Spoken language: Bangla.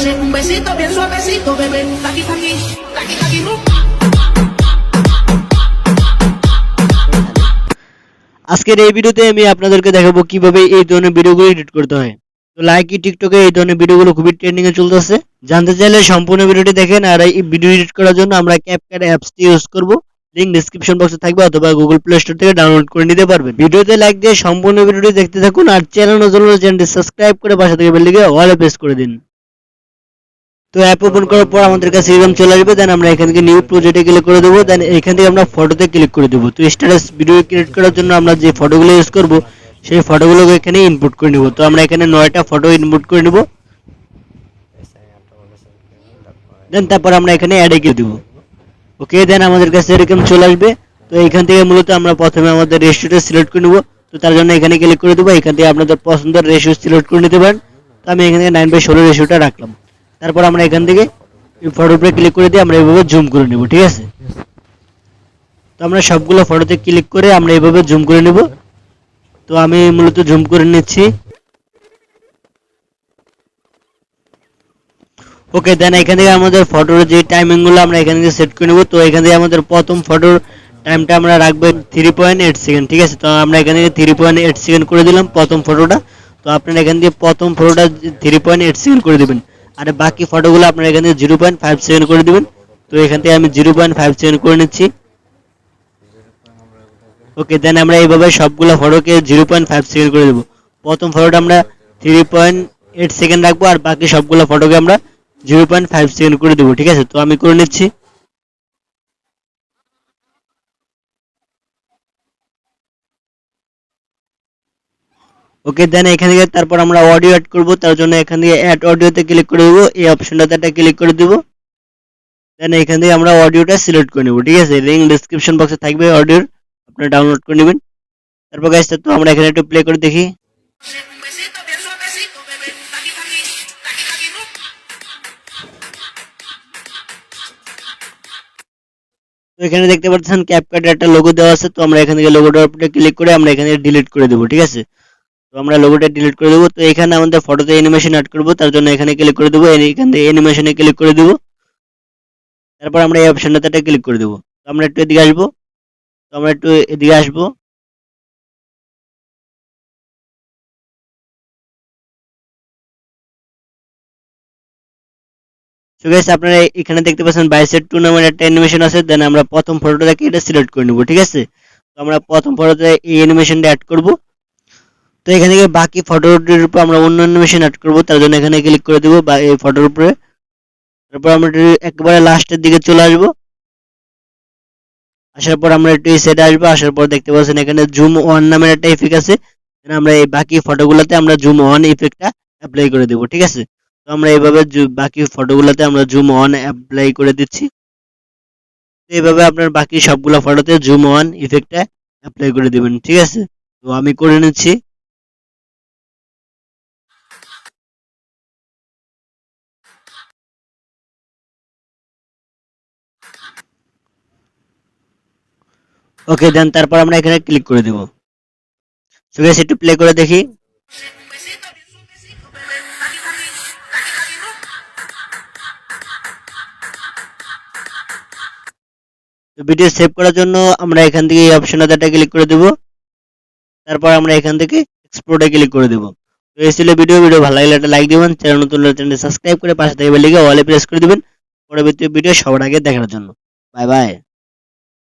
Un besito bien suavecito, bebé. Taqui, taqui, taqui, taqui, আজকের এই ভিডিওতে আমি আপনাদেরকে দেখাবো কিভাবে এই ধরনের ভিডিওগুলো এডিট করতে হয়। তো লাইকি টিকটকে এই ধরনের ভিডিওগুলো খুবই ট্রেন্ডিং এ চলতেছে। জানতে চাইলে সম্পূর্ণ ভিডিওটি দেখেন। আর এই ভিডিও এডিট করার জন্য আমরা ক্যাপকাট অ্যাপসটি ইউজ করব। লিংক ডেসক্রিপশন বক্সে থাকবে অথবা গুগল প্লে স্টোর থেকে ডাউনলোড করে নিতে পারবেন। ভিডিওতে লাইক দিয়ে সম্পূর্ণ ভিডিওটি দেখতে থাকুন আর চ্যানেল নতুন হলে চ্যানেলটি সাবস্ক্রাইব করে পাশে থেকে বেল লিখে অলে প্রেস করে দিন। তো অ্যাপ ওপেন করার পর আমাদের কাছে এরকম চলে আসবে। দেন আমরা এখান থেকে নিউ প্রজেক্টে ক্লিক করে দেবো। দেন এখান থেকে আমরা ফটোতে ক্লিক করে দেবো। তো স্ট্যাটাস ভিডিও ক্রিয়েট করার জন্য আমরা যে ফটোগুলো ইউজ করব সেই ফটোগুলোকে এখানে ইনপুট করে নিব। তো আমরা এখানে 9টা ফটো ইনপুট করে নিব। দেন তারপর আমরা এখানে অ্যাডে গিয়ে দেবো। ওকে, দেন আমাদের কাছে এরকম চলে আসবে। তো এখান থেকে মূলত আমরা প্রথমে আমাদের রেশিওটা সিলেক্ট করে নেব। তো তার জন্য এখানে ক্লিক করে দেবো। এখান থেকে আপনাদের পছন্দের রেশিও সিলেক্ট করে নিতে পারেন। তো আমি এখান থেকে 9/16 রেশিওটা রাখলাম। তারপর আমরা এখান থেকে ফটোর উপরে ক্লিক করে দিয়ে আমরা এইভাবে জুম করে নেব। ঠিক আছে, তো আমরা সবগুলো ফটোতে ক্লিক করে আমরা এইভাবে জুম করে নেব। তো আমি মূলত জুম করে নিচ্ছি। ওকে, দেন এখান থেকে আমাদের ফটোর যে টাইমিং গুলো আমরা এখান থেকে সেট করে নেব। তো এখান থেকে আমাদের প্রথম ফটোর টাইমটা আমরা রাখবো 3.8 সেকেন্ড। ঠিক আছে, তো আমরা এখান থেকে 3.8 সেকেন্ড করে দিলাম প্রথম ফটোটা। তো আপনারা এখান থেকে প্রথম ফটোটা 3.8 সেকেন্ড করে দিবেন। আর বাকি ফটোগুলো আপনারা এখান থেকে 0.5 সেকেন্ড করে দিবেন। তো এখান থেকে আমি 0.5 সেকেন্ড করে নিচ্ছি। ওকে, দেন আমরা এইভাবে সবগুলো ফটোকে 0.5 সেকেন্ড করে দেবো। প্রথম ফটোটা আমরা 3.8 সেকেন্ড রাখবো আর বাকি সবগুলো ফটোকে আমরা 0.5 সেকেন্ড করে দেবো। ঠিক আছে, তো আমি করে নিচ্ছি। ওকে, দেন এখান থেকে তারপর আমরা অডিও অ্যাড করব। তার জন্য এখান থেকে অ্যাড অডিওতে ক্লিক করে দেবো। এই অপশনটাতে একটা ক্লিক করে দেবো। দেন এখান থেকে আমরা অডিওটা সিলেক্ট করে নেব। ঠিক আছে, লিংক ডেসক্রিপশন বক্সে থাকবে অডিওর, আপনারা ডাউনলোড করে নেবেন। তারপর গাইস, তো আমরা এখানে একটু প্লে করে দেখি। un besito bien suavecito, bebé. Taqui, taqui, taqui, taqui, তো এখানে দেখতে পাচ্ছেন ক্যাপকাটের একটা লোগো দেওয়া আছে। তো আমরা এখান থেকে লোগোটার উপরে ক্লিক করে আমরা এখানে ডিলিট করে দেবো। ঠিক আছে, তো আমরা লোগোটা ডিলিট করে দেবো। তো এখানে আমাদের ফটোতে অ্যানিমেশন অ্যাড করব। তার জন্য এখানে ক্লিক করে দেবো। এখান থেকে অ্যানিমেশনে ক্লিক করে দেবো। তারপর আমরা এই অপশনটাতে একটা ক্লিক করে দেবো। তো আমরা একটু এদিকে আসবো। তো আমরা একটু এদিকে আসবো। সো গাইস, আপনারা এখানে দেখতে পাচ্ছেন বাইসেট টুর্নামেন্ট একটা অ্যানিমেশন আছে। দেন আমরা প্রথম ফটোটাকে এটা সিলেক্ট করে নেব। ঠিক আছে, তো আমরা প্রথম ফটোতে এই অ্যানিমেশনটা অ্যাড করব। তো এখান থেকে বাকি ফটোটির উপর আমরা অন্য অ্যানিমেশন অ্যাড করব। তার জন্য এখানে ক্লিক করে দেব বা এই ফটোর উপরে। তারপর আমরা একেবারে লাস্টের দিকে চলে আসব। আসার পর আমরা একটু এই সাইডে আসবো। আসার পর দেখতে পাচ্ছেন এখানে জুম অন নামের একটা ইফেক্ট আছে। আমরা এই বাকি ফটোগুলোতে আমরা জুম অন ইফেক্টটা অ্যাপ্লাই করে দেব। ঠিক আছে, তো আমরা এইভাবে বাকি ফটোগুলোতে আমরা জুম অন অ্যাপ্লাই করে দিচ্ছি। তো এইভাবে আপনার বাকি সবগুলো ফটোতে জুম অন ইফেক্টটা অ্যাপ্লাই করে দিবেন। ঠিক আছে, তো আমি করে নিচ্ছি। ওকে, দেন তারপর আমরা এখানে ক্লিক করে দেব। সো গাইস, একটু প্লে করে দেখি। un besito bien suavecito, bebé. Taqui, taqui, taqui, তো ভিডিও সেভ করার জন্য আমরা এখান থেকে এই অপশনটাতে একটা ক্লিক করে দেব। তারপর আমরা এখান থেকে এক্সপোর্টে ক্লিক করে দেব। তো এই ছিল ভিডিও ভালো লাগলে একটা লাইক দিবেন, চ্যানেল নতুন হলে চ্যানেলটি সাবস্ক্রাইব করে পাশে থেকে বেল আইকনে অলে প্রেস করে দিবেন পরবর্তী ভিডিও সবার আগে দেখার জন্য। Bye bye.